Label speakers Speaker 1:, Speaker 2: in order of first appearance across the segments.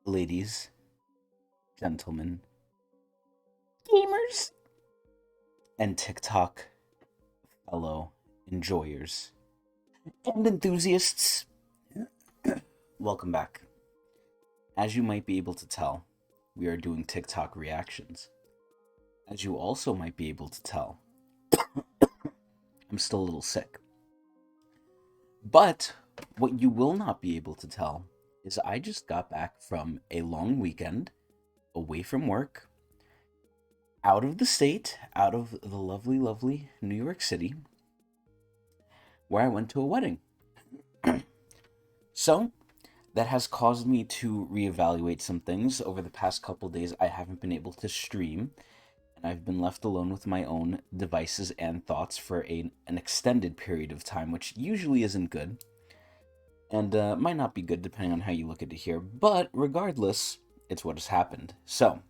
Speaker 1: Ladies, gentlemen, gamers, and TikTok fellow enjoyers and enthusiasts, welcome back. As you might be able to tell, we are doing TikTok reactions. As you also might be able to tell, I'm still a little sick. But what you will not be able to tell is I just got back from a long weekend away from work, out of the state, out of the lovely, lovely New York City, where I went to a wedding. So, that has caused me to reevaluate some things. Over the past couple days, I haven't been able to stream, and I've been left alone with my own devices and thoughts for an extended period of time, which usually isn't good, and might not be good depending on how you look at it here. But regardless, it's what has happened. So,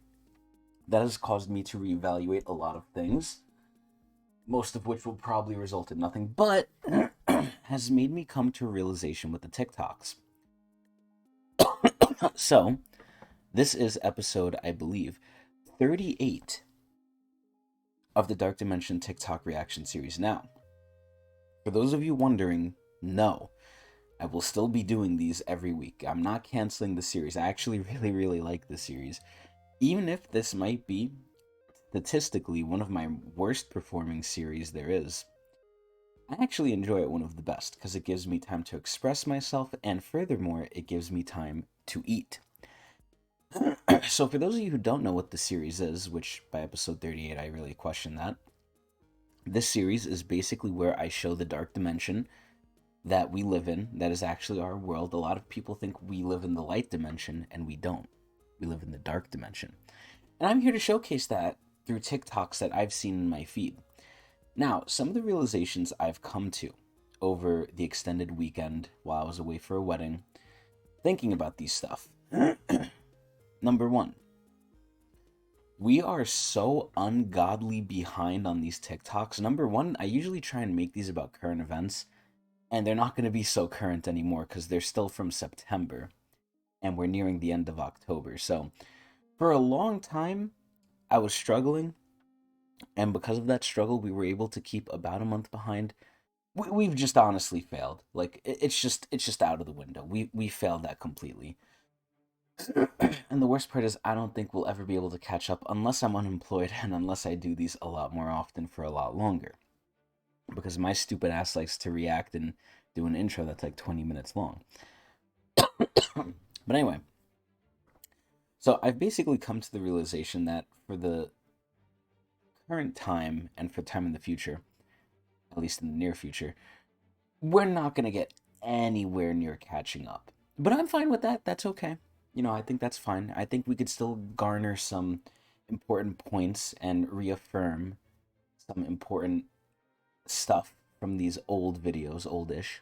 Speaker 1: that has caused me to reevaluate a lot of things, most of which will probably result in nothing, but has made me come to a realization with the TikToks. So, this is episode, I believe, 38 of the Dark Dimension TikTok reaction series. Now, for those of you wondering, no, I will still be doing these every week. I'm not canceling the series. I actually really, really like the series. Even if this might be statistically one of my worst performing series there is, I actually enjoy it one of the best because it gives me time to express myself, and furthermore, it gives me time to eat. So for those of you who don't know what the series is, which by episode 38 I really question that, this series is basically where I show the dark dimension that we live in, that is actually our world. A lot of people think we live in the light dimension, and we don't. We live in the dark dimension. And I'm here to showcase that through TikToks that I've seen in my feed. Now, some of the realizations I've come to over the extended weekend while I was away for a wedding, thinking about these stuff. Number one, we are so ungodly behind on these TikToks. Number one, I usually try and make these about current events, and they're not going to be so current anymore because they're still from September, and we're nearing the end of October. So, for a long time, I was struggling, and because of that struggle, we were able to keep about a month behind. We've just honestly failed. Like it's just out of the window. We failed that completely. And the worst part is I don't think we'll ever be able to catch up unless I'm unemployed and unless I do these a lot more often for a lot longer. Because my stupid ass likes to react and do an intro that's like 20 minutes long. But anyway, so I've basically come to the realization that for the current time and for time in the future, at least in the near future, we're not going to get anywhere near catching up. But I'm fine with that. That's okay. I think that's fine. I think we could still garner some important points and reaffirm some important stuff from these old videos, oldish.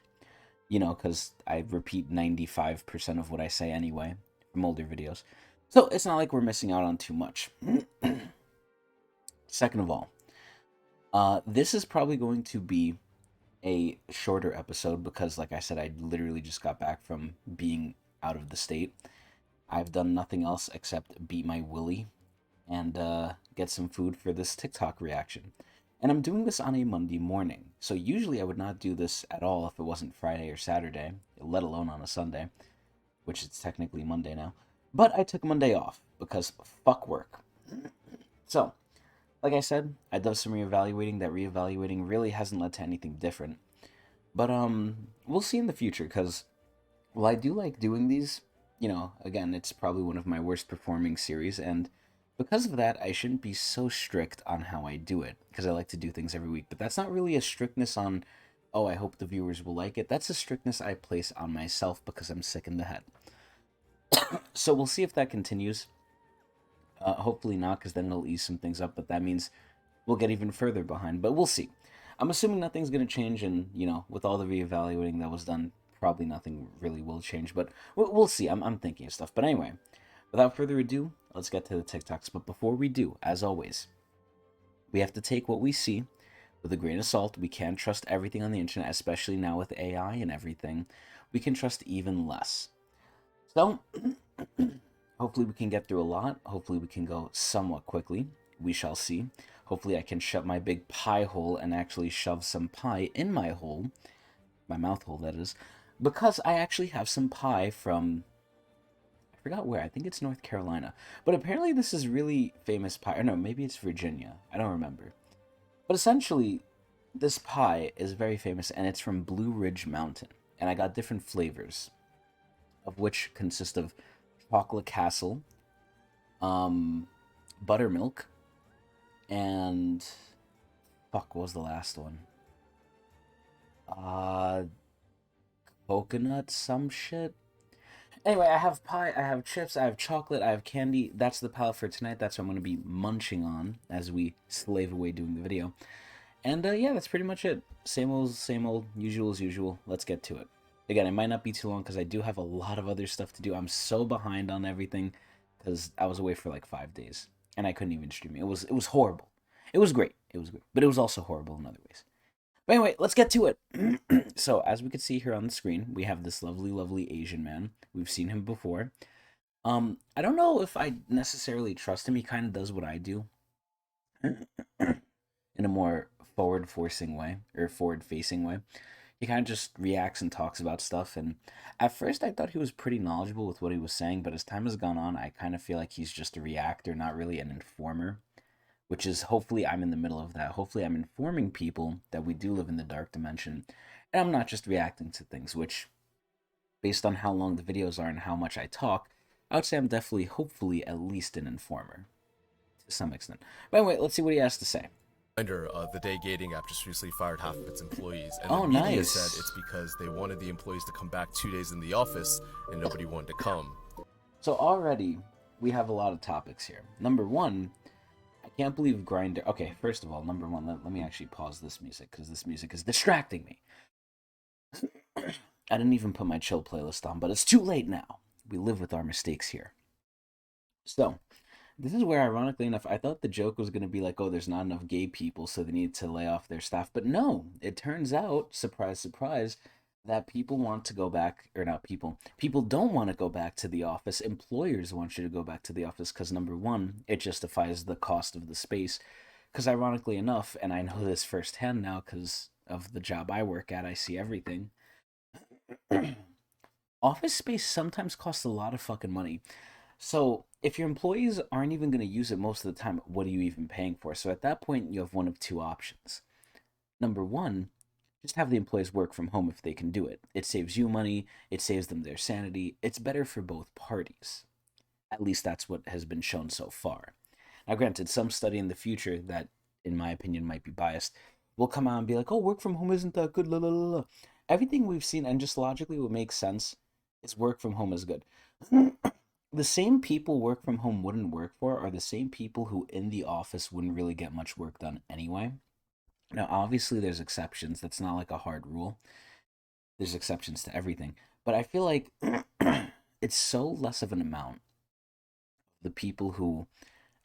Speaker 1: Because I repeat 95% of what I say anyway from older videos. So it's not like we're missing out on too much. Second of all, this is probably going to be a shorter episode because, like I said, I literally just got back from being out of the state. I've done nothing else except beat my willy and get some food for this TikTok reaction. And I'm doing this on a Monday morning. So usually I would not do this at all if it wasn't Friday or Saturday, let alone on a Sunday, which is technically Monday now. But I took Monday off because fuck work. So, like I said, I did some reevaluating. That reevaluating really hasn't led to anything different. But we'll see in the future because while I do like doing these, again, it's probably one of my worst performing series, and because of that, I shouldn't be so strict on how I do it because I like to do things every week. But that's not really a strictness on, oh, I hope the viewers will like it. That's a strictness I place on myself because I'm sick in the head. So we'll see if that continues. Hopefully not, because then it'll ease some things up, but that means we'll get even further behind. But we'll see. I'm assuming nothing's going to change, and, with all the reevaluating that was done, probably nothing really will change, but we'll see. I'm thinking of stuff. But anyway, without further ado, let's get to the TikToks. But before we do, as always, we have to take what we see with a grain of salt. We can't trust everything on the internet, especially now with AI and everything. We can trust even less. So, hopefully we can get through a lot. Hopefully we can go somewhat quickly. We shall see. Hopefully I can shut my big pie hole and actually shove some pie in my hole. My mouth hole, that is. Because I actually have some pie from... I forgot where. I think it's North Carolina. But apparently this is really famous pie. Or no, maybe it's Virginia. I don't remember. But essentially, this pie is very famous, and it's from Blue Ridge Mountain. And I got different flavors, of which consist of chocolate castle, um, buttermilk, and fuck, what was the last one? Uh, coconut, some shit. Anyway, I have pie, I have chips, I have chocolate, I have candy. That's the palette for tonight. That's what I'm going to be munching on as we slave away doing the video. And yeah, that's pretty much it. Same old, usual as usual. Let's get to it. Again, it might not be too long because I do have a lot of other stuff to do. I'm so behind on everything because I was away for like 5 days and I couldn't even stream it. It was horrible. It was great. It was great, but it was also horrible in other ways. But anyway, let's get to it. So as we can see here on the screen, we have this lovely, lovely Asian man. We've seen him before. I don't know if I necessarily trust him. He kind of does what I do in a more forward-forcing way or forward-facing way. He kind of just reacts and talks about stuff. And at first, I thought he was pretty knowledgeable with what he was saying, but as time has gone on, I kind of feel like he's just a reactor, not really an informer. Which is hopefully I'm in the middle of that. Hopefully, I'm informing people that we do live in the dark dimension, and I'm not just reacting to things. Which, based on how long the videos are and how much I talk, I would say I'm definitely, hopefully, at least an informer to some extent. But anyway, let's see what he has to say.
Speaker 2: The day gating app just recently fired half of its employees, and
Speaker 1: Oh,
Speaker 2: the media
Speaker 1: nice.
Speaker 2: said it's because they wanted the employees to come back 2 days in the office, and nobody wanted to come.
Speaker 1: So already we have a lot of topics here. Number one, I can't believe Grinder. Okay, first of all, number one, let me actually pause this music because this music is distracting me. I didn't even put my chill playlist on, but it's too late now. We live with our mistakes here. So, this is where, ironically enough, I thought the joke was going to be like, oh, there's not enough gay people, so they need to lay off their staff. But no, it turns out, surprise, surprise, that people want to go back, or not people, people don't want to go back to the office. Employers want you to go back to the office because, number one, it justifies the cost of the space. Because, ironically enough, and I know this firsthand now because of the job I work at, I see everything. Office space sometimes costs a lot of fucking money. So if your employees aren't even going to use it most of the time, what are you even paying for? So at that point, you have one of two options. Number one, just have the employees work from home if they can do it. It saves you money, it saves them their sanity. It's better for both parties. At least that's what has been shown so far. Now, granted, some study in the future that, in my opinion, might be biased will come out and be like, oh, work from home isn't that good, la la la la. Everything we've seen, and just logically what makes sense, is work from home is good. The same people work from home wouldn't work for are the same people who in the office wouldn't really get much work done anyway. Now, obviously, there's exceptions. That's not like a hard rule. There's exceptions to everything. But I feel like it's so less of an amount, the people who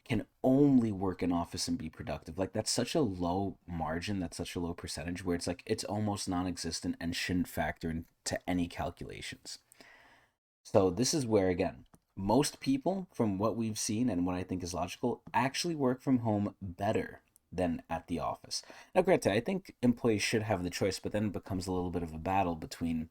Speaker 1: can only work in office and be productive. Like, that's such a low margin, that's such a low percentage where it's like it's almost non existent and shouldn't factor into any calculations. So this is where, again, most people, from what we've seen and what I think is logical, actually work from home better than at the office. Now, granted, I think employees should have the choice, but then it becomes a little bit of a battle between,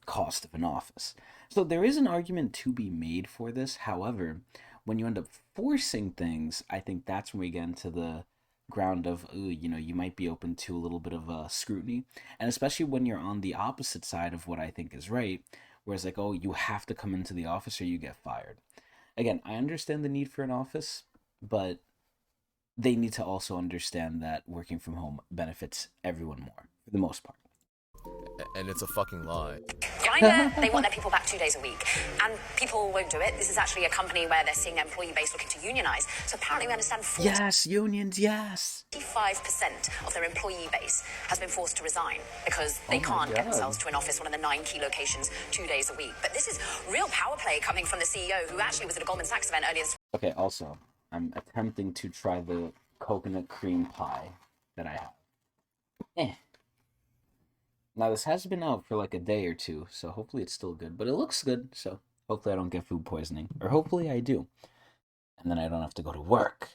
Speaker 1: cost of an office. So there is an argument to be made for this. However, when you end up forcing things, I think that's when we get into the ground of, ooh, you might be open to a little bit of scrutiny. And especially when you're on the opposite side of what I think is right, whereas like, oh, you have to come into the office or you get fired. Again, I understand the need for an office, but they need to also understand that working from home benefits everyone more, for the most part.
Speaker 2: And it's a fucking lie.
Speaker 3: Grindr, they want their people back 2 days a week. And people won't do it. This is actually a company where they're seeing their employee base looking to unionize. So apparently we understand
Speaker 1: Yes, unions, yes.
Speaker 3: 45% of their employee base has been forced to resign because they can't get themselves to an office, one of the 9 key locations, 2 days a week. But this is real power play coming from the CEO, who actually was at a Goldman Sachs event earlier this
Speaker 1: Okay, also, I'm attempting to try the coconut cream pie that I have. Now, this has been out for like a day or two, so hopefully it's still good. But it looks good, so hopefully I don't get food poisoning. Or hopefully I do. And then I don't have to go to work.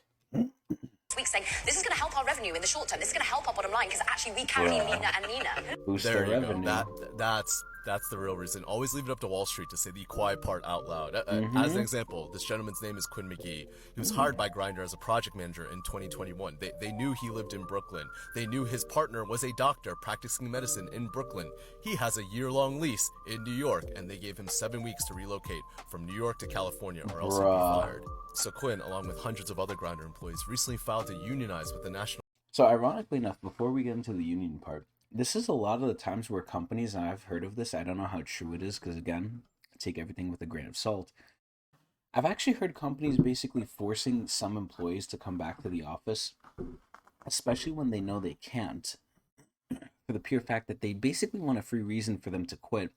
Speaker 3: Week saying this is going to help our revenue in the short term. This is going to help our bottom line because actually we can be leaner and leaner.
Speaker 1: Boost
Speaker 2: There
Speaker 1: the
Speaker 2: you
Speaker 1: revenue.
Speaker 2: go. That's the real reason. Always leave it up to Wall Street to say the quiet part out loud. As an example, this gentleman's name is Quinn McGee. He was hired by Grindr as a project manager in 2021. They knew he lived in Brooklyn. They knew his partner was a doctor practicing medicine in Brooklyn. He has a year-long lease in New York, and they gave him 7 weeks to relocate from New York to California, or else he'd be fired. So Quinn, along with hundreds of other Grindr employees, recently filed to unionize with the National.
Speaker 1: So ironically enough, before we get into the union part, this is a lot of the times where companies, and I've heard of this, I don't know how true it is, because again, take everything with a grain of salt. I've actually heard companies basically forcing some employees to come back to the office, especially when they know they can't, for the pure fact that they basically want a free reason for them to quit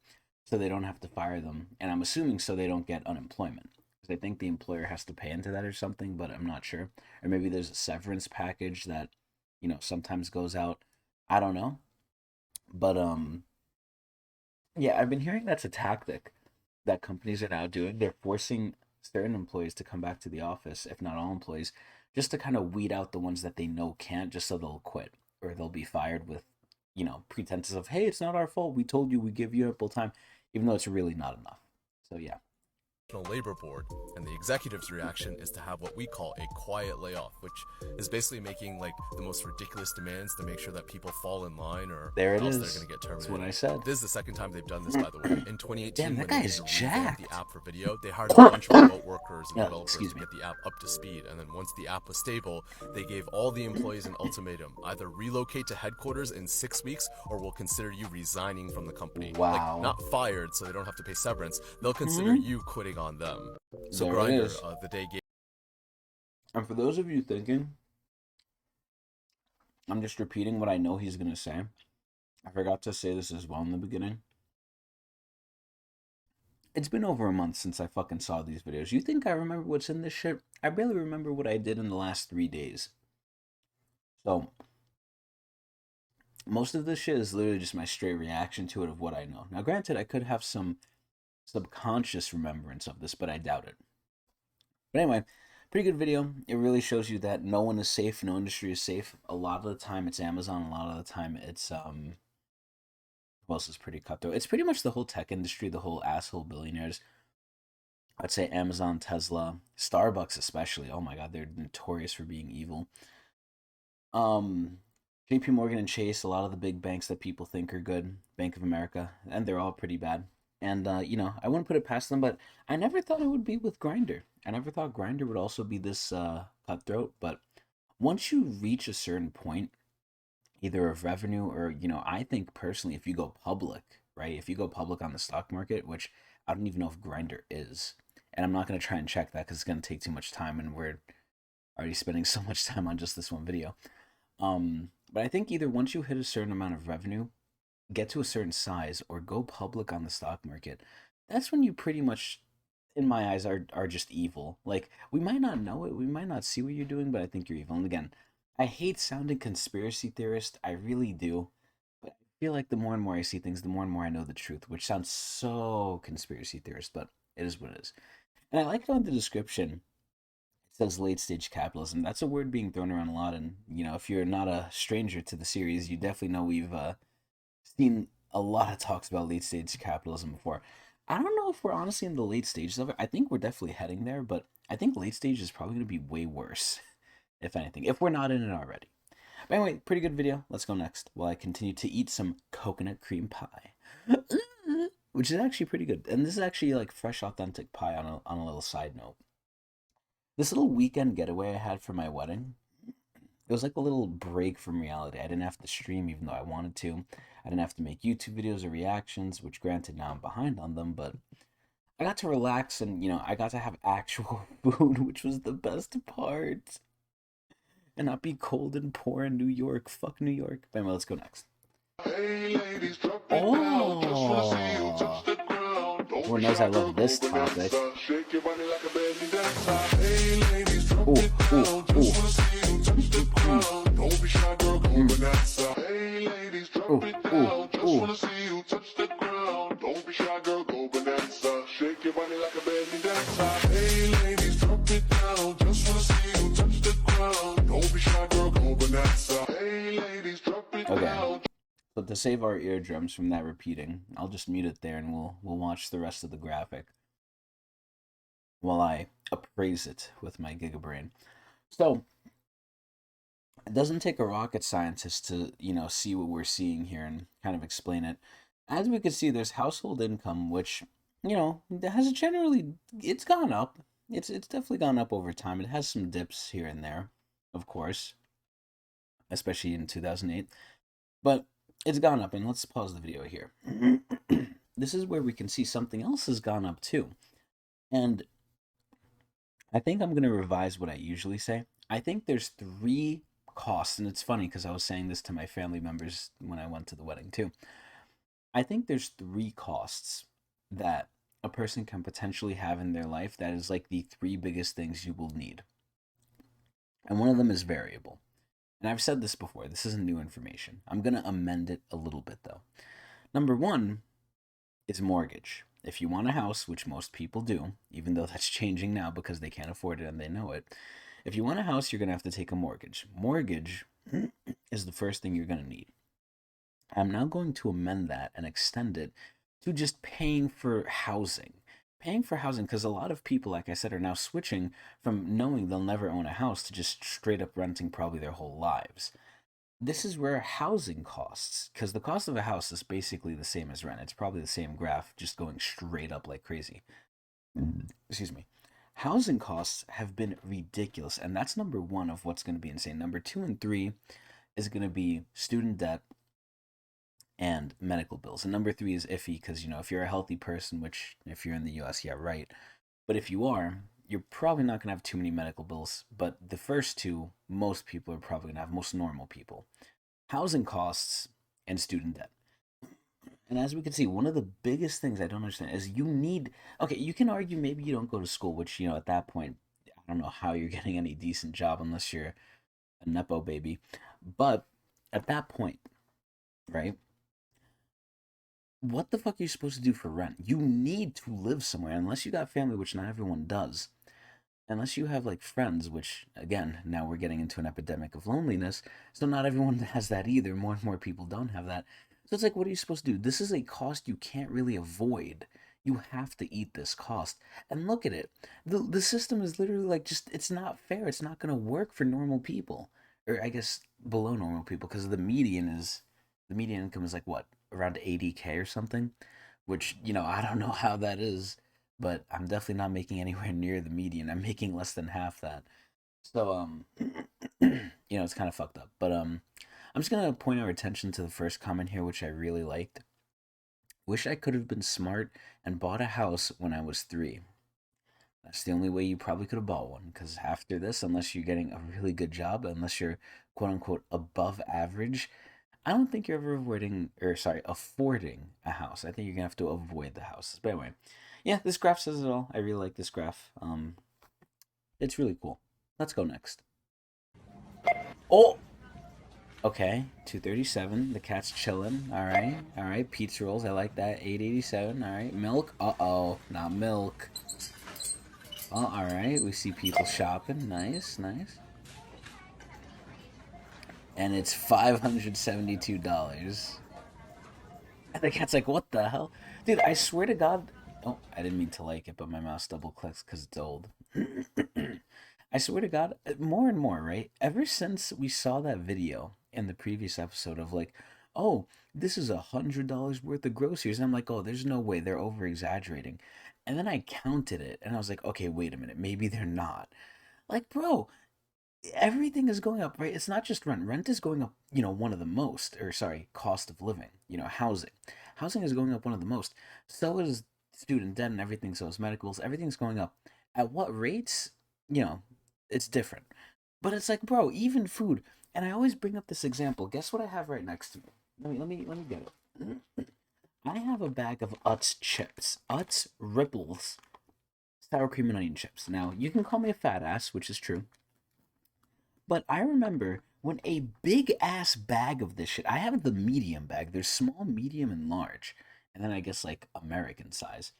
Speaker 1: so they don't have to fire them. And I'm assuming so they don't get unemployment. Because I think the employer has to pay into that or something, but I'm not sure. Or maybe there's a severance package that, sometimes goes out. I don't know. But yeah, I've been hearing that's a tactic that companies are now doing. They're forcing certain employees to come back to the office, if not all employees, just to kind of weed out the ones that they know can't, just so they'll quit or they'll be fired with, pretenses of, hey, it's not our fault. We told you, we give you ample time, even though it's really not enough. So yeah.
Speaker 2: Labor Board, and the executive's reaction is to have what we call a quiet layoff, which is basically making like the most ridiculous demands to make sure that people fall in line, or
Speaker 1: there it
Speaker 2: else
Speaker 1: is.
Speaker 2: They're going to get terminated.
Speaker 1: That's what I said.
Speaker 2: This is the second time they've done this, by the way. In 2018,
Speaker 1: damn, that
Speaker 2: when
Speaker 1: guy
Speaker 2: they
Speaker 1: is
Speaker 2: needed to revamp
Speaker 1: jacked.
Speaker 2: the app for video, they hired a bunch of remote workers and developers to get the app up to speed. And then once the app was stable, they gave all the employees an ultimatum: either relocate to headquarters in 6 weeks, or we'll consider you resigning from the company.
Speaker 1: Wow.
Speaker 2: Like, not fired, so they don't have to pay severance. They'll consider you quitting on them. So
Speaker 1: There
Speaker 2: Grindr, the day gave.
Speaker 1: And for those of you thinking, I'm just repeating what I know he's going to say. I forgot to say this as well in the beginning. It's been over a month since I fucking saw these videos. You think I remember what's in this shit? I barely remember what I did in the last 3 days. So, most of this shit is literally just my straight reaction to it of what I know. Now, granted, I could have some subconscious remembrance of this, but I doubt it. But anyway, pretty good video. It really shows you that no one is safe, no industry is safe. A lot of the time it's Amazon, a lot of the time it's who else is pretty cutthroat? It's pretty much the whole tech industry, the whole asshole billionaires. I'd say Amazon, Tesla, Starbucks especially. Oh my god, they're notorious for being evil. JP Morgan and Chase, a lot of the big banks that people think are good, Bank of America, and they're all pretty bad. And, I wouldn't put it past them, but I never thought it would be with Grindr. I never thought Grindr would also be this cutthroat. But once you reach a certain point, either of revenue or, I think personally, if you go public, right? If you go public on the stock market, which I don't even know if Grindr is. And I'm not going to try and check that because it's going to take too much time and we're already spending so much time on just this one video. But I think either once you hit a certain amount of revenue, get to a certain size, or go public on the stock market, that's when you pretty much, in my eyes, are just evil. Like, we might not know it, we might not see what you're doing, but I think you're evil. And again, I hate sounding conspiracy theorist, I really do, but I feel like the more and more I see things, the more and more I know the truth, which sounds so conspiracy theorist, but it is what it is. And I like how in the description it says late stage capitalism. That's a word being thrown around a lot, and if you're not a stranger to the series, you definitely know we've seen a lot of talks about late stage capitalism before. I don't know if we're honestly in the late stages of it. I think we're definitely heading there, but I think late stage is probably going to be way worse, if anything, if we're not in it already. But anyway, pretty good video. Let's go next while I continue to eat some coconut cream pie, which is actually pretty good. And this is actually like fresh, authentic pie on a little side note. This little weekend getaway I had for my wedding, it was like a little break from reality. I didn't have to stream even though I wanted to. I didn't have to make YouTube videos or reactions, which granted now I'm behind on them, but I got to relax and, I got to have actual food, which was the best part. And not be cold and poor in New York. Fuck New York. But anyway, let's go next. Hey, ladies, oh! Everyone knows I love this topic. Ooh.
Speaker 4: Don't be shy, girl, go bonanza. Hey, ladies, drop it down. Just wanna see you touch the ground. Don't be shy, girl, go bonanza. Shake your body like a belly dancer. Hey, ladies, drop it down. Just wanna see you touch the ground. Don't be shy, girl, go bonanza. Hey, ladies, drop it down.
Speaker 1: So to save our eardrums from that repeating, I'll just mute it there and we'll watch the rest of the graphic while I appraise it with my gigabrain. So it doesn't take a rocket scientist to, see what we're seeing here and kind of explain it. As we can see, there's household income, which, has generally, it's gone up. It's definitely gone up over time. It has some dips here and there, of course, especially in 2008. But it's gone up, and let's pause the video here. This is where we can see something else has gone up too. And I think I'm going to revise what I usually say. I think there's 3 costs, and it's funny because I was saying this to my family members when I went to the wedding too. I think there's 3 costs that a person can potentially have in their life that is like the 3 biggest things you will need. And one of them is variable. And I've said this before, this isn't new information. I'm going to amend it a little bit though. Number 1 is mortgage. If you want a house, which most people do, even though that's changing now because they can't afford it and they know it, if you want a house, you're going to have to take a mortgage. Mortgage is the first thing you're going to need. I'm now going to amend that and extend it to just paying for housing. Paying for housing, because a lot of people, like I said, are now switching from knowing they'll never own a house to just straight up renting probably their whole lives. This is where housing costs, because the cost of a house is basically the same as rent. It's probably the same graph, just going straight up like crazy. Excuse me. Housing costs have been ridiculous, and that's number 1 of what's going to be insane. Number 2 and 3 is going to be student debt and medical bills. And number 3 is iffy because, if you're a healthy person, which if you're in the US, yeah, right. But if you are, you're probably not going to have too many medical bills. But the first 2, most people are probably going to have, most normal people. Housing costs and student debt. And as we can see, one of the biggest things I don't understand is okay, you can argue maybe you don't go to school, which, at that point, I don't know how you're getting any decent job unless you're a Nepo baby. But at that point, right? What the fuck are you supposed to do for rent? You need to live somewhere, unless you got family, which not everyone does. Unless you have like friends, which again, now we're getting into an epidemic of loneliness, so not everyone has that either. More and more people don't have that. So it's like, what are you supposed to do? This is a cost you can't really avoid. You have to eat this cost. And look at it. The system is literally like it's not fair. It's not going to work for normal people. Or I guess below normal people, because the median income is like what? Around 80K or something? Which, I don't know how that is, but I'm definitely not making anywhere near the median. I'm making less than half that. So, it's kind of fucked up. But, I'm just going to point our attention to the first comment here, which I really liked. Wish I could have been smart and bought a house when I was 3. That's the only way you probably could have bought one, because after this, unless you're getting a really good job, unless you're quote-unquote above average, I don't think you're ever affording a house. I think you're going to have to avoid the houses. But anyway, yeah, this graph says it all. I really like this graph. It's really cool. Let's go next. Oh! Okay, 237. The cat's chilling. All right. Pizza rolls. I like that. 887. All right. Milk. Uh-oh. Not milk. Oh, all right. We see people shopping. Nice. And it's $572. And the cat's like, what the hell? Dude, I swear to God. Oh, I didn't mean to like it, but my mouse double clicks because it's old. I swear to God, more and more, right? Ever since we saw that video in the previous episode of like, oh, this is $100 worth of groceries. And I'm like, oh, there's no way, they're over exaggerating. And then I counted it and I was like, okay, wait a minute, maybe they're not. Like, bro, everything is going up, right? It's not just rent. Rent is going up, one of the most, cost of living, housing. Housing is going up one of the most. So is student debt and everything. So is medicals. Everything's going up. At what rates? It's different. But it's like, bro, even food. And I always bring up this example. Guess what I have right next to me? Let me get it. I have a bag of Utz chips. Utz Ripples sour cream and onion chips. Now, you can call me a fat ass, which is true. But I remember when a big ass bag of this shit, I have the medium bag. There's small, medium, and large. And then I guess like American size.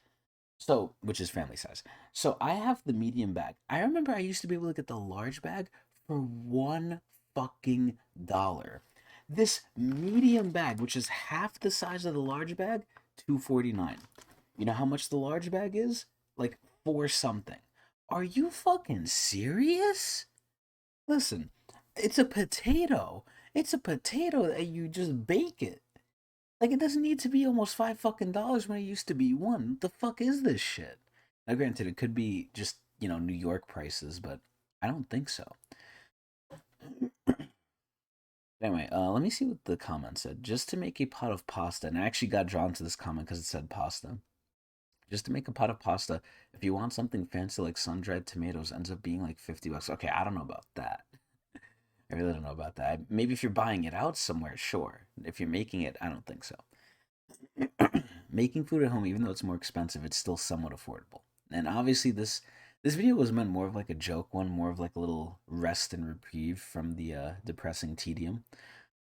Speaker 1: So, which is family size. So I have the medium bag. I remember I used to be able to get the large bag for $1. This medium bag, which is half the size of the large bag, $2.49. You know how much the large bag is? Like four something. Are you fucking serious? Listen, it's a potato. It's a potato that you just bake it. Like, it doesn't need to be almost $5 when it used to be one. What the fuck is this shit? Now, granted, it could be just, New York prices, but I don't think so. Anyway, let me see what the comment said. Just to make a pot of pasta, and I actually got drawn to this comment because it said pasta. Just to make a pot of pasta, if you want something fancy like sun-dried tomatoes, ends up being like $50. Okay, I don't know about that. I really don't know about that. Maybe if you're buying it out somewhere, sure. If you're making it, I don't think so. Making food at home, even though it's more expensive, it's still somewhat affordable. And obviously, this video was meant more of like a joke one, more of like a little rest and reprieve from the depressing tedium.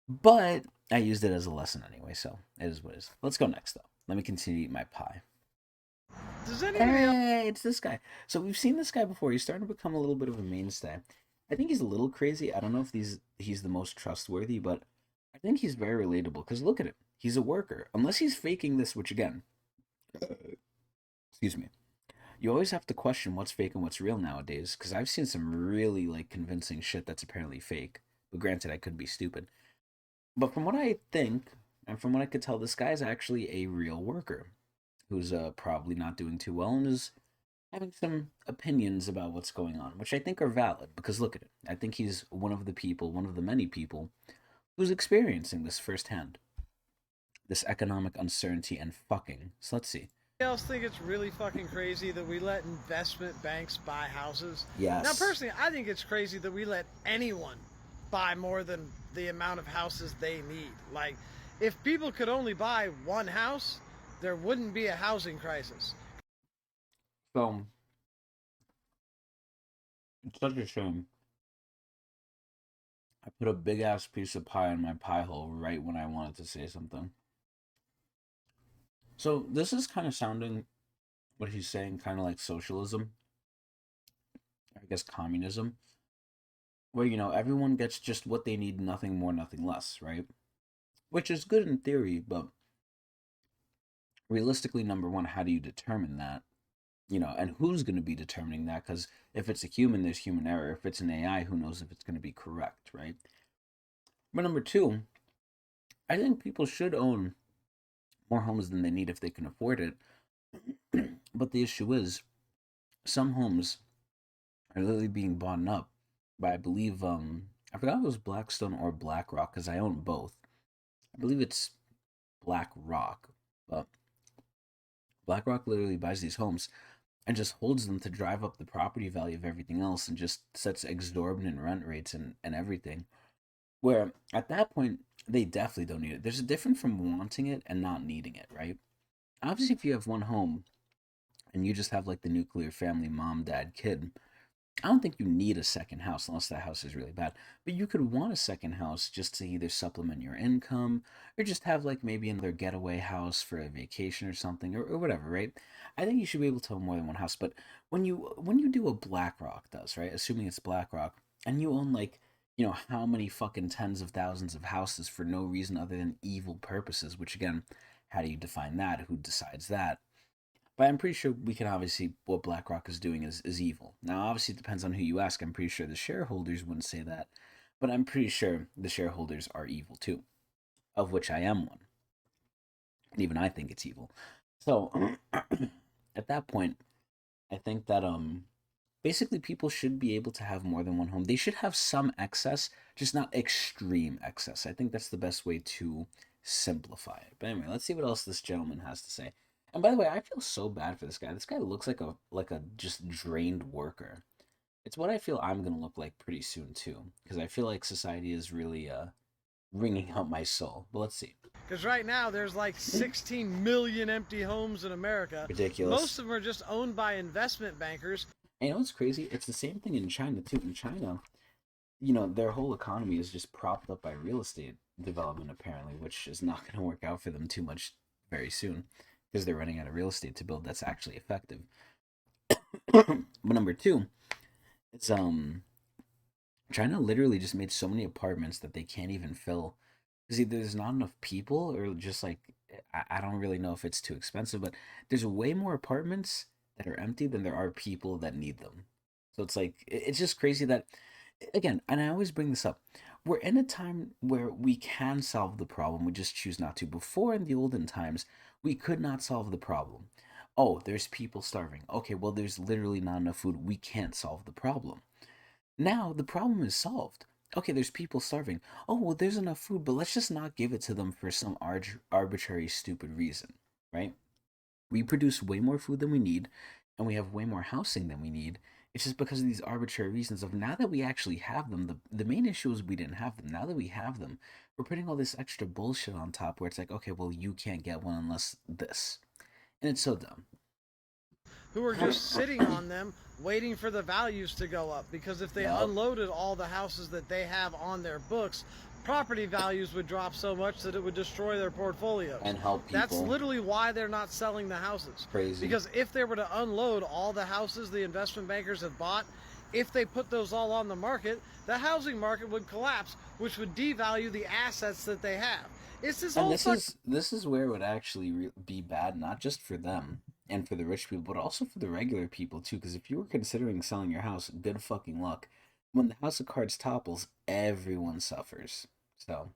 Speaker 1: But I used it as a lesson anyway, so it is what it is. Let's go next, though. Let me continue to eat my pie. Hey, it's this guy. So we've seen this guy before. He's starting to become a little bit of a mainstay. I think he's a little crazy. I don't know if he's the most trustworthy, but I think he's very relatable. Because look at him. He's a worker. Unless he's faking this, which again, excuse me. You always have to question what's fake and what's real nowadays. Because I've seen some really like convincing shit that's apparently fake. But granted, I could be stupid. But from what I think, and from what I could tell, this guy's actually a real worker who's probably not doing too well and is having some opinions about what's going on, which I think are valid, because look at it. I think he's one of the many people, who's experiencing this firsthand. This economic uncertainty and fucking. So let's see.
Speaker 5: Else think it's really fucking crazy that we let investment banks buy houses?
Speaker 1: Yes.
Speaker 5: Now, personally, I think it's crazy that we let anyone buy more than the amount of houses they need. Like, if people could only buy one house, there wouldn't be a housing crisis.
Speaker 1: So, it's such a shame. I put a big ass piece of pie in my pie hole right when I wanted to say something. So, this is kind of sounding, what he's saying, kind of like socialism. I guess communism. Where, everyone gets just what they need, nothing more, nothing less, right? Which is good in theory, but realistically, number one, how do you determine that? And who's going to be determining that? Because if it's a human, there's human error. If it's an AI, who knows if it's going to be correct, right? But number two, I think people should own more homes than they need if they can afford it. But the issue is, some homes are literally being bought up by, I believe, I forgot if it was Blackstone or BlackRock, because I own both. I believe it's BlackRock, but BlackRock literally buys these homes and just holds them to drive up the property value of everything else and just sets exorbitant rent rates and everything. Where at that point, they definitely don't need it. There's a difference from wanting it and not needing it, right? Obviously, if you have one home and you just have like the nuclear family, mom, dad, kid, I don't think you need a second house unless that house is really bad. But you could want a second house just to either supplement your income or just have like maybe another getaway house for a vacation or something or whatever, right? I think you should be able to own more than one house. But when you do what BlackRock does, right? Assuming it's BlackRock, and you own like, how many fucking tens of thousands of houses for no reason other than evil purposes, which again, how do you define that? Who decides that? But I'm pretty sure we can obviously, what BlackRock is doing is evil. Now, obviously, it depends on who you ask. I'm pretty sure the shareholders wouldn't say that. But I'm pretty sure the shareholders are evil too, of which I am one. And even I think it's evil. So, at that point, I think that basically people should be able to have more than one home. They should have some excess, just not extreme excess. I think that's the best way to simplify it. But anyway, let's see what else this gentleman has to say. And by the way, I feel so bad for this guy. This guy looks like a just drained worker. It's what I feel I'm gonna look like pretty soon too, because I feel like society is really wringing out my soul. But let's see.
Speaker 5: Because right now there's like 16 million empty homes in America.
Speaker 1: Ridiculous.
Speaker 5: Most of them are just owned by investment bankers.
Speaker 1: And you know what's crazy? It's the same thing in China too. In China, their whole economy is just propped up by real estate development, apparently, which is not going to work out for them too much very soon because they're running out of real estate to build that's actually effective. But number two, it's China literally just made so many apartments that they can't even fill because either there's not enough people or just like I don't really know if it's too expensive, but there's way more apartments that are empty than there are people that need them. So it's like it's just crazy that again, and I always bring this up. We're in a time where we can solve the problem, we just choose not to. Before in the olden times, we could not solve the problem. Oh, there's people starving. Okay, well, there's literally not enough food. We can't solve the problem. Now the problem is solved. Okay, there's people starving. Oh, well, there's enough food, but let's just not give it to them for some arbitrary, stupid reason, right? We produce way more food than we need, and we have way more housing than we need. It's just because of these arbitrary reasons of now that we actually have them, the main issue is we didn't have them. Now that we have them, we're putting all this extra bullshit on top where it's like, okay, well, you can't get one unless this. And it's so dumb.
Speaker 5: Who are just sitting on them waiting for the values to go up, because if they unloaded all the houses that they have on their books, property values would drop so much that it would destroy their portfolios.
Speaker 1: And help people.
Speaker 5: That's literally why they're not selling the houses.
Speaker 1: Crazy.
Speaker 5: Because if they were to unload all the houses the investment bankers have bought, if they put those all on the market, the housing market would collapse, which would devalue the assets that they have. It's this
Speaker 1: and
Speaker 5: whole
Speaker 1: this is where it would actually be bad, not just for them and for the rich people, but also for the regular people too. Because if you were considering selling your house, good fucking luck. When the house of cards topples, everyone suffers. So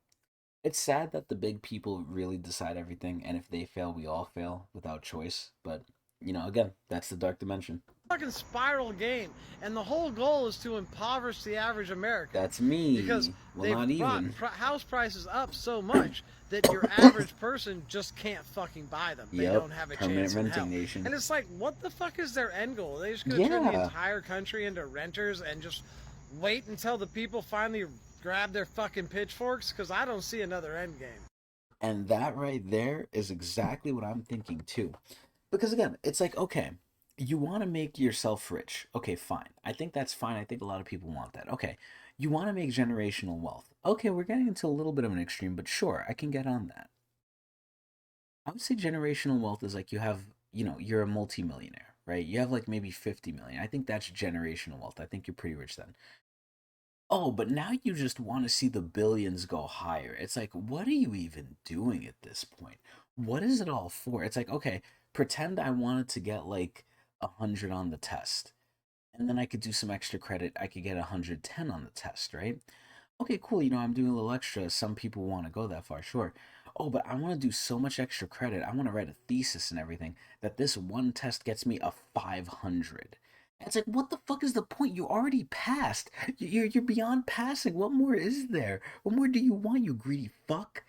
Speaker 1: it's sad that the big people really decide everything, and if they fail, we all fail without choice. But again, that's the dark dimension.
Speaker 5: fucking spiral game, and the whole goal is to impoverish the average American.
Speaker 1: That's me.
Speaker 5: Because
Speaker 1: well,
Speaker 5: they've brought house prices up so much that your average person just can't fucking buy them. They don't have a chance in hell.
Speaker 1: Nation.
Speaker 5: And it's like, what the fuck is their end goal? Are they just gonna turn the entire country into renters and just wait until the people finally grab their fucking pitchforks? Because I don't see another end game.
Speaker 1: And that right there is exactly what I'm thinking too. Because again, it's like, okay, you want to make yourself rich. Okay, fine. I think that's fine. I think a lot of people want that. Okay, you want to make generational wealth. Okay, we're getting into a little bit of an extreme, but sure, I can get on that. I would say generational wealth is like you have, you're a multimillionaire, right? You have like maybe 50 million. I think that's generational wealth. I think you're pretty rich then. Oh, but now you just want to see the billions go higher. It's like, what are you even doing at this point? What is it all for? It's like, okay, pretend I wanted to get like 100 on the test. And then I could do some extra credit. I could get 110 on the test, right? Okay, cool. I'm doing a little extra. Some people want to go that far, sure. Oh, but I want to do so much extra credit. I want to write a thesis and everything that this one test gets me a 500. It's like, what the fuck is the point? You already passed. You're beyond passing. What more is there? What more do you want, you greedy fuck?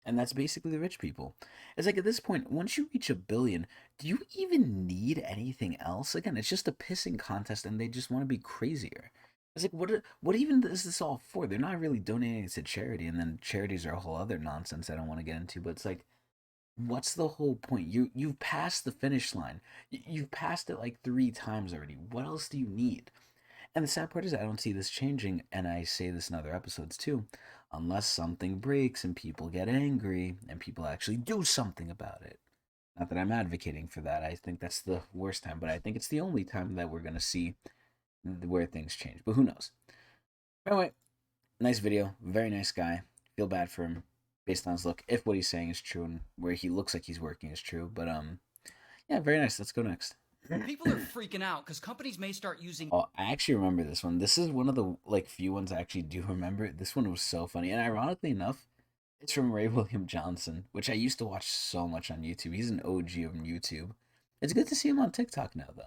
Speaker 1: And that's basically the rich people. It's like at this point, once you reach 1 billion, do you even need anything else? Again, it's just a pissing contest, and they just want to be crazier. It's like, what even is this all for? They're not really donating it to charity, and then charities are a whole other nonsense I don't want to get into. But it's like, what's the whole point? You've passed the finish line. You've passed it like 3 times already. What else do you need? And the sad part is I don't see this changing, and I say this in other episodes too, unless something breaks and people get angry and people actually do something about it. Not that I'm advocating for that. I think that's the worst time, but I think it's the only time that we're going to see where things change. But who knows? Anyway, nice video. Very nice guy. Feel bad for him based on his look, if what he's saying is true and where he looks like he's working is true. But yeah, very nice. Let's go next.
Speaker 6: People are freaking out because companies may start using...
Speaker 1: Oh, I actually remember this one. This is one of the few ones I actually do remember. This one was so funny. And ironically enough, it's from Ray William Johnson, which I used to watch so much on YouTube. He's an OG of YouTube. It's good to see him on TikTok now, though.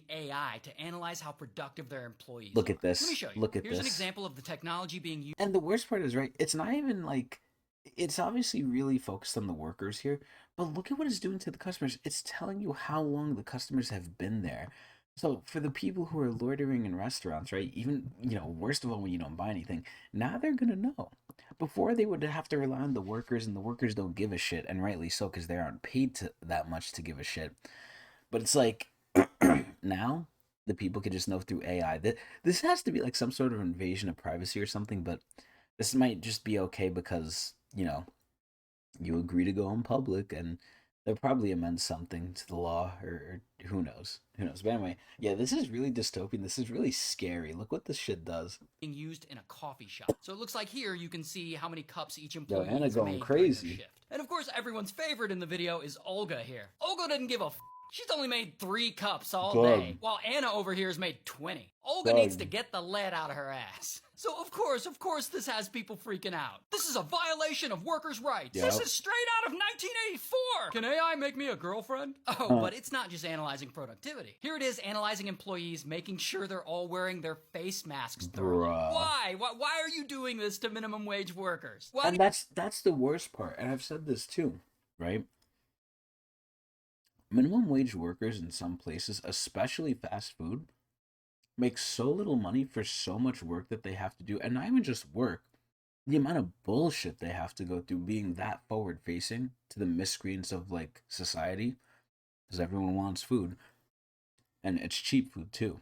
Speaker 6: AI to analyze how productive their employees
Speaker 1: Look at this.
Speaker 6: Let me show you.
Speaker 1: Look at
Speaker 6: Here's
Speaker 1: this.
Speaker 6: An example of the technology being used.
Speaker 1: And the worst part is, right, it's not even like... It's obviously really focused on the workers here, but look at what it's doing to the customers. It's telling you how long the customers have been there. So for the people who are loitering in restaurants, right, even, worst of all, when you don't buy anything, now they're going to know. Before, they would have to rely on the workers, and the workers don't give a shit, and rightly so, because they aren't paid that much to give a shit. But it's like, now, the people could just know through AI. This has to be like some sort of invasion of privacy or something, but this might just be okay because, you know, you agree to go in public and they'll probably amend something to the law or who knows. Who knows? But anyway, yeah, this is really dystopian. This is really scary. Look what this shit does.
Speaker 6: Being used in a coffee shop. So it looks like here you can see how many cups each employee
Speaker 1: Anna
Speaker 6: has
Speaker 1: going
Speaker 6: made
Speaker 1: crazy.
Speaker 6: during their shift. And of course, everyone's favorite in the video is Olga here. Olga didn't give a f. She's only made 3 cups all day, while Anna over here has made 20. Olga needs to get the lead out of her ass. So of course, this has people freaking out. This is a violation of workers' rights.
Speaker 1: Yep.
Speaker 6: This is straight out of 1984. Can AI make me a girlfriend? Oh, but it's not just analyzing productivity. Here it is analyzing employees, making sure they're all wearing their face masks thoroughly.
Speaker 1: Bruh.
Speaker 6: Why? Why are you doing this to minimum wage workers? Why
Speaker 1: And that's the worst part. And I've said this too, right? Minimum wage workers in some places, especially fast food, make so little money for so much work that they have to do. And not even just work, the amount of bullshit they have to go through being that forward facing to the miscreants of like society. Because everyone wants food. And it's cheap food too.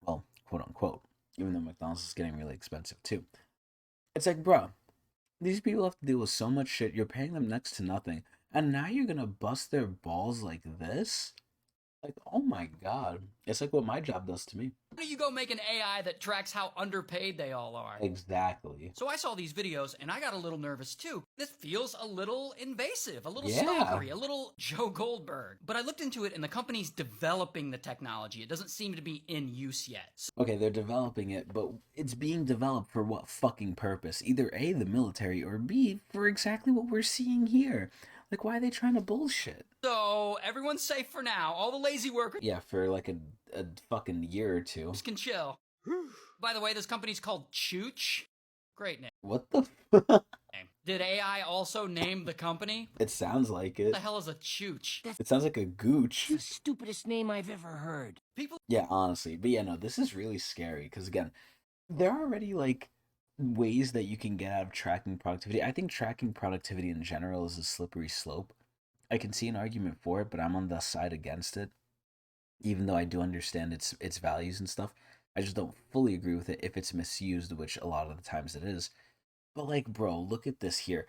Speaker 1: Well, quote unquote. Even though McDonald's is getting really expensive too. It's like, bro, these people have to deal with so much shit. You're paying them next to nothing. And now you're gonna bust their balls like this? Like, oh my god. It's like what my job does to me.
Speaker 6: don't you go make an AI that tracks how underpaid they all are?
Speaker 1: Exactly.
Speaker 6: So I saw these videos and I got a little nervous too. This feels a little invasive, a little
Speaker 1: Yeah.
Speaker 6: stalkery, a little Joe Goldberg. But I looked into it and the company's developing the technology. It doesn't seem to be in use yet.
Speaker 1: Okay, they're developing it, but it's being developed for what fucking purpose? Either A, the military, or B, for exactly what we're seeing here. Like, why are they trying to bullshit?
Speaker 6: So everyone's safe for now. All the lazy workers
Speaker 1: Yeah, for like a fucking year or two.
Speaker 6: can chill. By the way, this company's called Chooch. Great name.
Speaker 1: What the fuck?
Speaker 6: Did AI also name the company?
Speaker 1: It sounds like
Speaker 6: What
Speaker 1: it.
Speaker 6: the hell is a Chooch?
Speaker 1: It sounds like a gooch.
Speaker 7: The stupidest name I've ever heard.
Speaker 6: People
Speaker 1: Yeah, honestly. But yeah, no, this is really scary because, again, there are already like ways that you can get out of tracking productivity. I think tracking productivity in general is a slippery slope. I can see an argument for it, but I'm on the side against it. Even though I do understand its values and stuff, I just don't fully agree with it if it's misused, which a lot of the times it is. But like, bro, look at this here.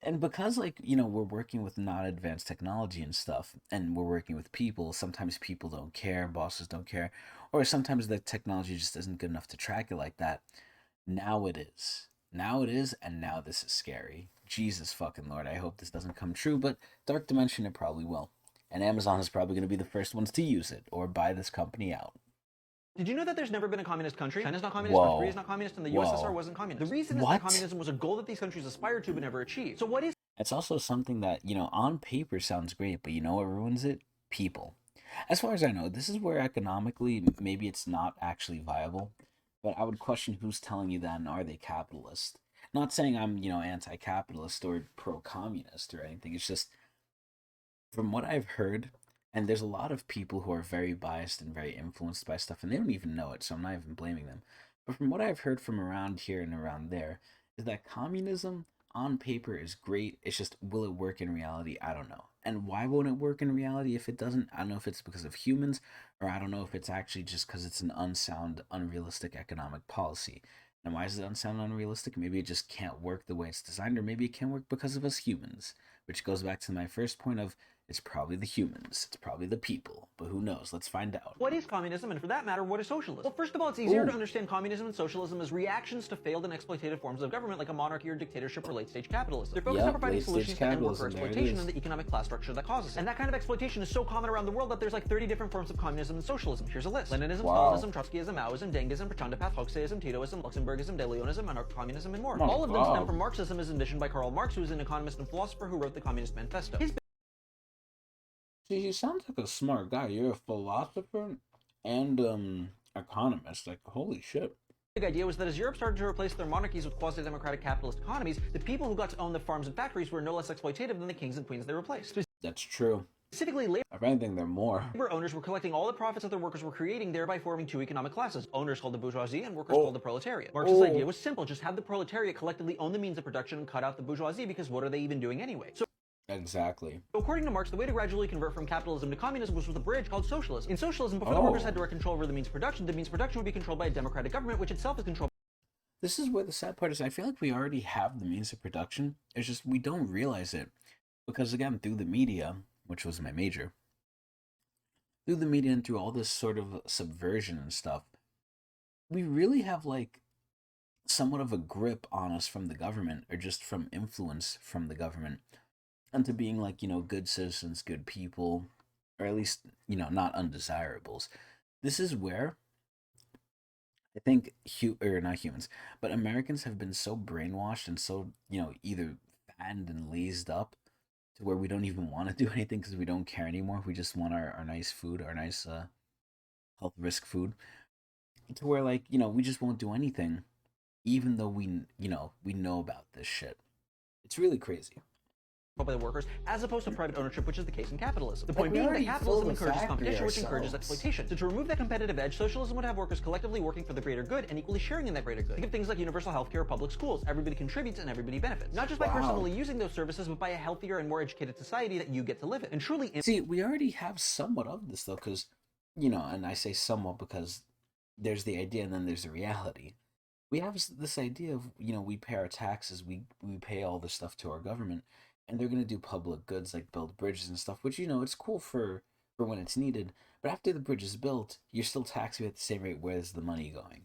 Speaker 1: And because like, you know, we're working with not advanced technology and stuff, and we're working with people, sometimes people don't care, bosses don't care, or sometimes the technology just isn't good enough to track it like that. Now it is. Now it is, and now this is scary. Jesus fucking Lord, I hope this doesn't come true, but Dark Dimension, it probably will. And Amazon is probably going to be the first ones to use it, or buy this company out.
Speaker 8: Did you know that there's never been a communist country? China's not communist,
Speaker 1: Whoa.
Speaker 8: North Korea's not communist, and the
Speaker 1: Whoa.
Speaker 8: USSR wasn't communist. The reason is
Speaker 1: What?
Speaker 8: that communism was a goal that these countries aspired to but never achieved. So what is
Speaker 1: It's also something that, you know, on paper sounds great, but you know what ruins it? People. As far as I know, this is where economically, maybe it's not actually viable, but I would question who's telling you that and are they capitalist? Not saying I'm, you know, anti-capitalist or pro-communist or anything. It's just, from what I've heard, and there's a lot of people who are very biased and very influenced by stuff, and they don't even know it, so I'm not even blaming them. But from what I've heard from around here and around there, is that communism on paper is great. It's just, will it work in reality? I don't know. And why won't it work in reality if it doesn't? I don't know if it's because of humans, or I don't know if it's actually just because it's an unsound, unrealistic economic policy. And why is it unsound, unrealistic? Maybe it just can't work the way it's designed, or maybe it can't work because of us humans. Which goes back to my first point of, it's probably the humans. It's probably the people. But who knows? Let's find out.
Speaker 8: What is communism, and for that matter, what is socialism? Well, first of all, it's easier to understand communism and socialism as reactions to failed and exploitative forms of government like a monarchy or dictatorship or late-stage capitalism. They're focused on providing
Speaker 1: late-stage
Speaker 8: solutions to end worker
Speaker 1: capitalism, there it
Speaker 8: exploitation
Speaker 1: is.
Speaker 8: and the economic class structure that causes it. And that kind of exploitation is so common around the world that there's like 30 different forms of communism and socialism. Here's a list. Leninism,
Speaker 1: Wow.
Speaker 8: Stalinism, Trotskyism, Maoism, Dengism, Prachandapath, Hoxaism, Titoism, Luxemburgism, De Leonism, anarcho-communism, and more.
Speaker 1: Oh,
Speaker 8: All of them
Speaker 1: wow.
Speaker 8: stem from Marxism as envisioned by Karl Marx, who is an economist and philosopher who wrote the Communist Manifesto. His
Speaker 1: See, you sound like a smart guy. You're a philosopher and economist. Like, holy shit.
Speaker 8: big idea was that as Europe started to replace their monarchies with quasi-democratic capitalist economies, the people who got to own the farms and factories were no less exploitative than the kings and queens they replaced.
Speaker 1: That's true.
Speaker 8: Specifically, labor
Speaker 1: If anything, they're more.
Speaker 8: owners were collecting all the profits that their workers were creating, thereby forming two economic classes, owners called the bourgeoisie and workers called the proletariat. Marx's idea was simple, just have the proletariat collectively own the means of production and cut out the bourgeoisie, because what are they even doing anyway? So
Speaker 1: Exactly.
Speaker 8: According to Marx, the way to gradually convert from capitalism to communism was with a bridge called socialism. In socialism, before the workers had direct control over the means of production, the means of production would be controlled by a democratic government, which itself is controlled.
Speaker 1: This is where the sad part is. I feel like we already have the means of production. It's just we don't realize it. Because again, through the media, which was my major, through the media and through all this sort of subversion and stuff, we really have like somewhat of a grip on us from the government or just from influence from the government into being like, good citizens, good people, or at least, not undesirables. This is where I think, or not humans, but Americans have been so brainwashed and so, either fattened and lazed up to where we don't even want to do anything because we don't care anymore. We just want our nice food, our nice health risk food, to where, like, we just won't do anything, even though we know about this shit. It's really crazy.
Speaker 8: By the workers, as opposed to private ownership, which is the case in capitalism. The point being that capitalism encourages competition, which encourages exploitation. So to remove that competitive edge, socialism would have workers collectively working for the greater good and equally sharing in that greater good. Think of things like universal healthcare or public schools. Everybody contributes and everybody benefits. Not just by personally using those services, but by a healthier and more educated society that you get to live in. And truly...
Speaker 1: See, we already have somewhat of this, though, because, and I say somewhat because there's the idea and then there's the reality. We have this idea of, we pay our taxes, we pay all this stuff to our government, and they're going to do public goods like build bridges and stuff, which, it's cool for when it's needed. But after the bridge is built, you're still taxing at the same rate. Where's the money going?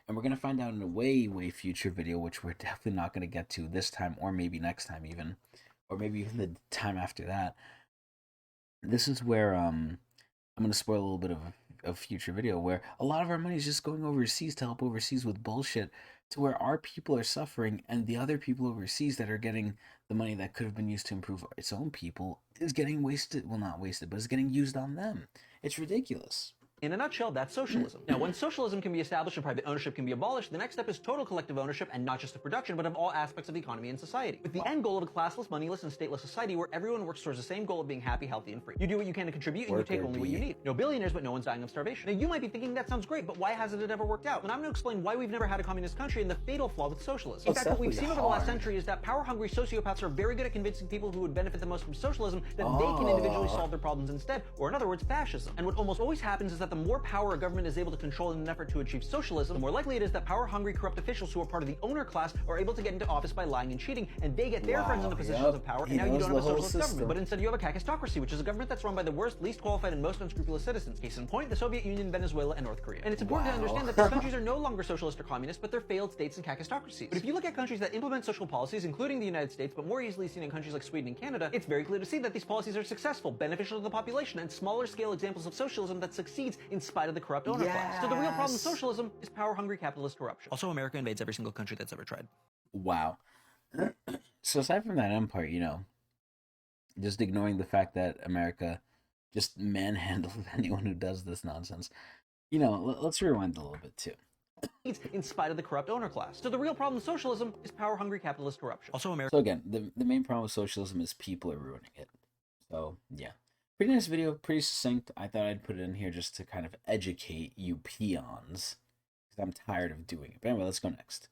Speaker 1: And we're going to find out in a way, way future video, which we're definitely not going to get to this time, or maybe next time even, or maybe even the time after that. This is where I'm going to spoil a little bit of a future video where a lot of our money is just going overseas to help overseas with bullshit, to where our people are suffering and the other people overseas that are getting the money that could have been used to improve its own people is getting wasted. Well, not wasted, but is getting used on them. It's ridiculous.
Speaker 8: In a nutshell, that's socialism. Now, when socialism can be established and private ownership can be abolished, the next step is total collective ownership, and not just of production, but of all aspects of the economy and society. With the end goal of a classless, moneyless, and stateless society where everyone works towards the same goal of being happy, healthy, and free. You do what you can to contribute, and you take only what you need. No billionaires, but no one's dying of starvation. Now, you might be thinking that sounds great, but why hasn't it ever worked out? And I'm going to explain why we've never had a communist country and the fatal flaw with socialism. In fact, what we've seen over the last century is that power-hungry sociopaths are very good at convincing people who would benefit the most from socialism that they can individually solve their problems instead, or in other words, fascism. And what almost always happens is that the more power a government is able to control in an effort to achieve socialism, the more likely it is that power-hungry, corrupt officials who are part of the owner class are able to get into office by lying and cheating, and they get their friends into positions of power, and now you don't have a socialist government, but instead you have a kakistocracy, which is a government that's run by the worst, least qualified, and most unscrupulous citizens. Case in point, the Soviet Union, Venezuela, and North Korea. And it's important to understand that these countries are no longer socialist or communist, but they're failed states and kakistocracies. But if you look at countries that implement social policies, including the United States, but more easily seen in countries like Sweden and Canada, it's very clear to see that these policies are successful, beneficial to the population, and smaller scale examples of socialism that succeeds in spite of the corrupt owner class. So the real problem with socialism is power-hungry capitalist corruption. Also, America invades every single country that's ever tried.
Speaker 1: Wow. So aside from that empire, just ignoring the fact that America just manhandles anyone who does this nonsense, let's rewind a little bit too.
Speaker 8: In spite of the corrupt owner class. So the real problem with socialism is power-hungry capitalist corruption. Also, America.
Speaker 1: So again, the main problem with socialism is people are ruining it. So yeah. Pretty nice video, pretty succinct. I thought I'd put it in here just to kind of educate you peons, because I'm tired of doing it. But anyway, let's go next.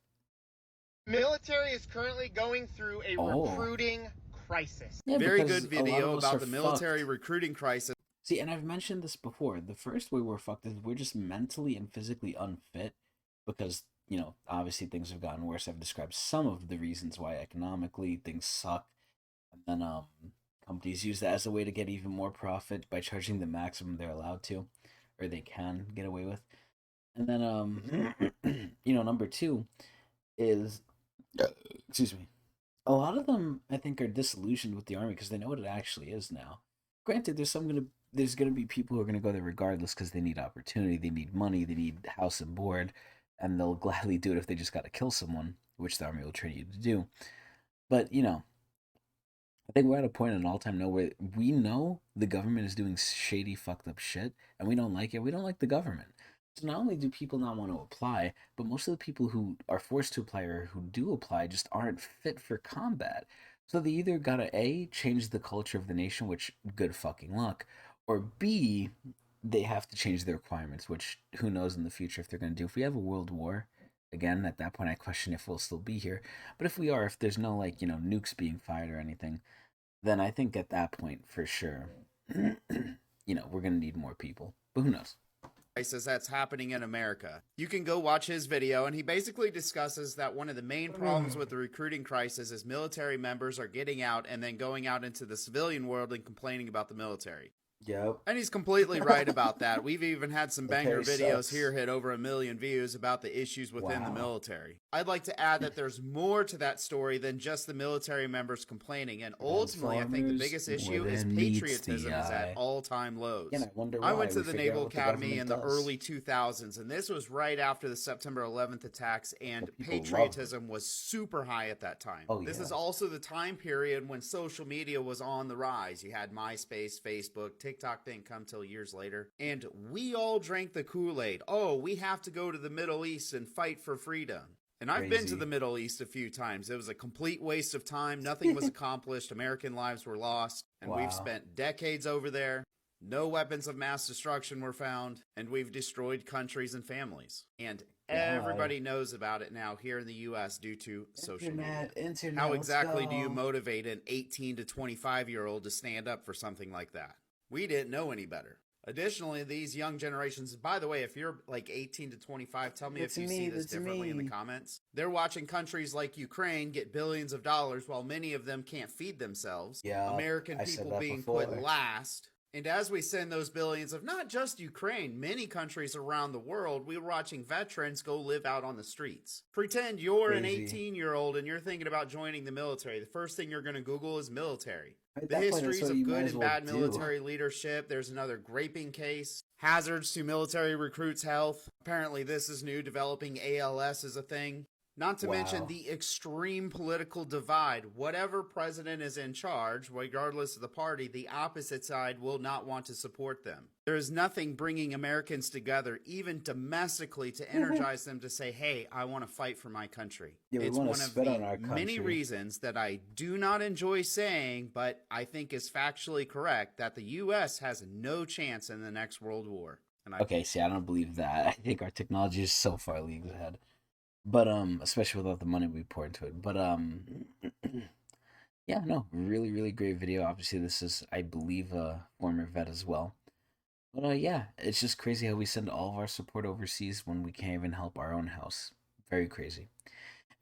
Speaker 9: Military is currently going through a recruiting crisis.
Speaker 1: Yeah,
Speaker 10: very good video about the military recruiting crisis.
Speaker 1: See, and I've mentioned this before. The first way we're fucked is we're just mentally and physically unfit because, obviously things have gotten worse. I've described some of the reasons why economically things suck. And then, companies use that as a way to get even more profit by charging the maximum they're allowed to, or they can get away with. And then, number two is, excuse me, a lot of them, I think, are disillusioned with the army because they know what it actually is now. Granted, there's gonna be people who are gonna go there regardless because they need opportunity, they need money, they need house and board, and they'll gladly do it if they just gotta kill someone, which the army will train you to do. But I think we're at a point in an all-time no where we know the government is doing shady, fucked up shit, and we don't like it. We don't like the government. So not only do people not want to apply, but most of the people who are forced to apply or who do apply just aren't fit for combat. So they either gotta A, change the culture of the nation, which good fucking luck, or B, they have to change their requirements, which who knows in the future if they're gonna do. If we have a world war, again, at that point I question if we'll still be here. But if we are, if there's no nukes being fired or anything, then I think at that point, for sure, we're going to need more people. But who knows?
Speaker 10: Crisis that's happening in America. You can go watch his video, and he basically discusses that one of the main problems with the recruiting crisis is military members are getting out and then going out into the civilian world and complaining about the military.
Speaker 1: Yep.
Speaker 10: And he's completely right about that. We've even had some banger videos here hit over 1 million views about the issues within the military. I'd like to add that there's more to that story than just the military members complaining. And ultimately, I think the biggest issue is patriotism is at all-time lows. I went to the Naval Academy in the early 2000s, and this was right after the September 11th attacks, and patriotism was super high at that time. This is also the time period when social media was on the rise. You had MySpace, Facebook, TikTok didn't come till years later. And we all drank the Kool-Aid. Oh, we have to go to the Middle East and fight for freedom. And I've been to the Middle East a few times. It was a complete waste of time. Nothing was accomplished. American lives were lost. And we've spent decades over there. No weapons of mass destruction were found. And we've destroyed countries and families. And everybody knows about it now here in the U.S. due to social media. How exactly do you motivate an 18 to 25-year-old to stand up for something like that? We didn't know any better. Additionally, these young generations, by the way, if you're like 18 to 25, tell me if you see this differently in the comments. They're watching countries like Ukraine get billions of dollars while many of them can't feed themselves. American people being put last. And as we send those billions of not just Ukraine, many countries around the world, we're watching veterans go live out on the streets. Pretend you're an 18-year-old and you're thinking about joining the military. The first thing you're going to Google is military. The histories of good and bad military leadership. There's another graping case. Hazards to military recruits' health. Apparently this is new. Developing ALS is a thing. Not to mention the extreme political divide. Whatever president is in charge, regardless of the party, the opposite side will not want to support them. There is nothing bringing Americans together, even domestically, to energize them to say, hey, I want to fight for my country. It's one of the many reasons that I do not enjoy saying, but I think is factually correct, that the U.S. has no chance in the next World War. And
Speaker 1: I don't believe that. I think our technology is so far leagues ahead. But especially without the money we pour into it. But really, really great video. Obviously, this is, I believe, a former vet as well. But it's just crazy how we send all of our support overseas when we can't even help our own house. Very crazy.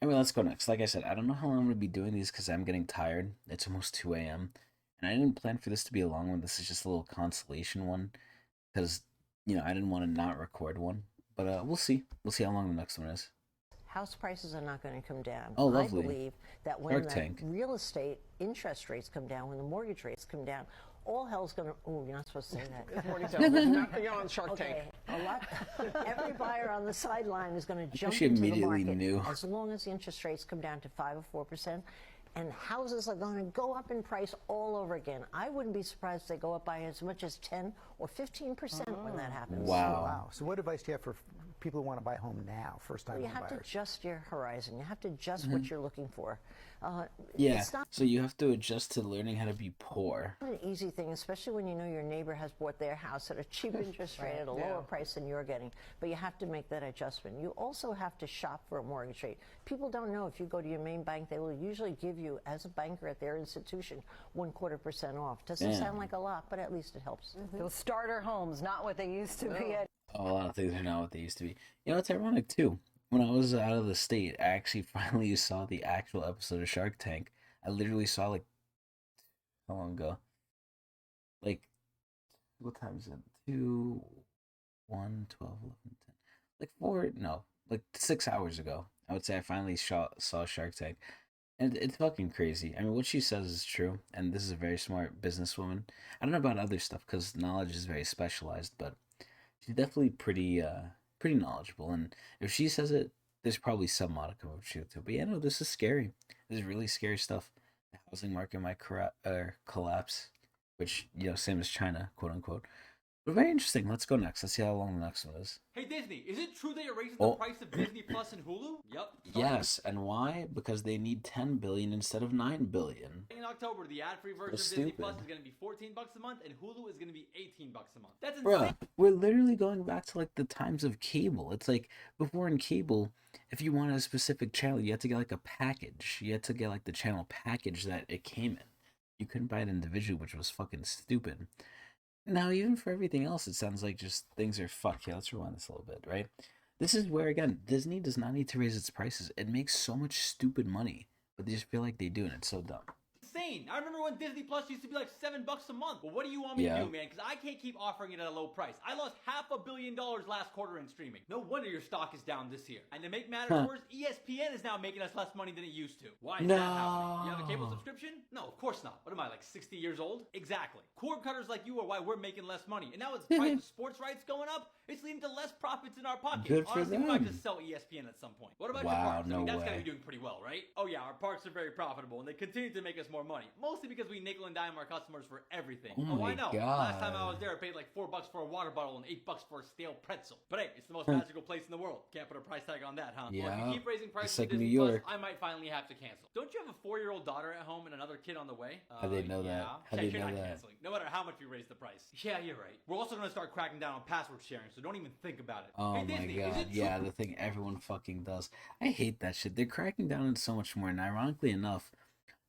Speaker 1: Anyway, let's go next. Like I said, I don't know how long I'm gonna be doing these because I'm getting tired. It's almost 2 a.m. and I didn't plan for this to be a long one. This is just a little consolation one because I didn't want to not record one. But we'll see. We'll see how long the next one is.
Speaker 11: House prices are not going to come down.
Speaker 1: Oh, lovely.
Speaker 11: I believe that when the real estate interest rates come down, when the mortgage rates come down, all hell's going to... Oh, you're not supposed to say that.
Speaker 12: You're on Shark Tank.
Speaker 11: Every buyer on the sideline is going to jump into the market as long as the interest rates come down to 5 or 4%. And houses are going to go up in price all over again. I wouldn't be surprised if they go up by as much as 10 or 15% when that happens.
Speaker 12: Wow. So what advice do you have for people who want to buy a home now, first-time home buyers?
Speaker 11: You have to adjust your horizon. You have to adjust what you're looking for.
Speaker 1: So you have to adjust to learning how to be poor.
Speaker 11: It's not an easy thing, especially when you know your neighbor has bought their house at a cheap interest rate at a lower price than you're getting. But you have to make that adjustment. You also have to shop for a mortgage rate. People don't know, if you go to your main bank, they will usually give you, as a banker at their institution, 1/4% off. Doesn't sound like a lot, but at least it helps.
Speaker 13: Those starter homes, not what they used to be.
Speaker 1: A lot of things are not what they used to be. It's ironic too. When I was out of the state, I actually finally saw the actual episode of Shark Tank. I literally saw how long ago? What time is it? 2, 1, 12, 11, 10. 6 hours ago. I would say I finally saw Shark Tank. And it's fucking crazy. I mean, what she says is true. And this is a very smart businesswoman. I don't know about other stuff because knowledge is very specialized, but she's definitely pretty knowledgeable, and if she says it, there's probably some modicum of truth to it. But this is scary. This is really scary stuff. The housing market might collapse, which, same as China, quote unquote. But very interesting. Let's go next. Let's see how long the next one is.
Speaker 14: Hey Disney, is it true they're raising the price of Disney Plus and Hulu? Yep.
Speaker 1: Yes, and why? Because they need 10 billion instead of 9 billion.
Speaker 14: In October, the ad-free version of Disney Plus is going to be $14 a month, and Hulu is going to be $18 a month. That's insane.
Speaker 1: Bruh, we're literally going back to the times of cable. It's like before in cable, if you wanted a specific channel, you had to get a package. You had to get the channel package that it came in. You couldn't buy it individually, which was fucking stupid. Now, even for everything else, it sounds like just things are fucked. Yeah, let's rewind this a little bit, right? This is where, again, Disney does not need to raise its prices. It makes so much stupid money, but they just feel like they do, and it's so dumb.
Speaker 14: Insane. I remember when Disney Plus used to be like $7 a month. Well, what do you want me to do, man? Because I can't keep offering it at a low price. I lost $500 million last quarter in streaming. No wonder your stock is down this year. And to make matters worse, ESPN is now making us less money than it used to. Why is that happening? You have a cable subscription? No, of course not. What am I, like 60 years old? Exactly. Cord cutters like you are why we're making less money. And now it's price of sports rights going up. It's leading to less profits in our pockets.
Speaker 1: Good for
Speaker 14: Honestly,
Speaker 1: them.
Speaker 14: we might just sell ESPN at some point. What about your parks? I mean, that's gotta be doing pretty well, right? Oh yeah, our parks are very profitable and they continue to make us more money. Mostly because we nickel and dime our customers for everything.
Speaker 1: Oh
Speaker 14: I know.
Speaker 1: God.
Speaker 14: Last time I was there, I paid like $4 for a water bottle and $8 for a stale pretzel. But hey, it's the most magical place in the world. Can't put a price tag on that, huh?
Speaker 1: Yeah.
Speaker 14: Well, if you keep raising prices
Speaker 1: It's like
Speaker 14: at Disney
Speaker 1: New York.
Speaker 14: Plus, I might finally have to cancel. Don't you have a 4-year-old daughter at home and another kid on the way?
Speaker 1: How do they know that? How do
Speaker 14: Yeah,
Speaker 1: they
Speaker 14: you're
Speaker 1: know
Speaker 14: not
Speaker 1: that?
Speaker 14: canceling. No matter how much we raise the price. Yeah, you're right. We're also gonna start cracking down on password sharing, so don't even think about it.
Speaker 1: Oh
Speaker 14: Hey,
Speaker 1: my
Speaker 14: Disney, is
Speaker 1: God.
Speaker 14: it
Speaker 1: Yeah,
Speaker 14: true-
Speaker 1: the thing everyone fucking does. I hate that shit. They're cracking down on so much more, and ironically enough,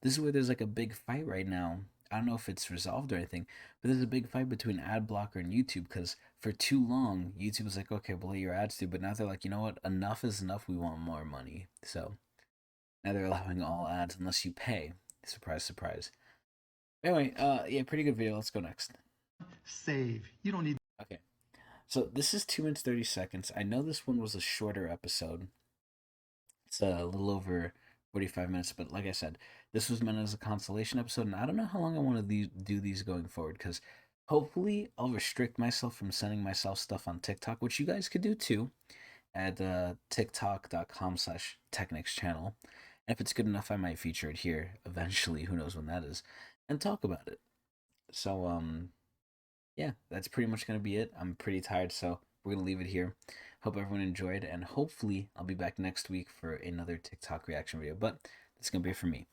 Speaker 1: this is where there's like a big fight right now. I don't know if it's resolved or anything, but there's a big fight between Adblocker and YouTube because for too long, YouTube was like, okay, we'll let your ads do, but now they're like, you know what? Enough is enough. We want more money. So now they're allowing all ads unless you pay. Surprise, surprise. Anyway, yeah, pretty good video. Let's go next.
Speaker 15: Save. You don't need.
Speaker 1: Okay. So this is 2 minutes 30 seconds. I know this one was a shorter episode. It's a little over 45 minutes, but like I said, this was meant as a consolation episode, and I don't know how long I want to do these going forward, because hopefully I'll restrict myself from sending myself stuff on TikTok, which you guys could do too, at tiktok.com/Tecnics channel. And if it's good enough, I might feature it here eventually, who knows when that is, and talk about it. So, yeah, that's pretty much going to be it. I'm pretty tired, so we're going to leave it here. Hope everyone enjoyed, and hopefully I'll be back next week for another TikTok reaction video. But that's going to be it for me.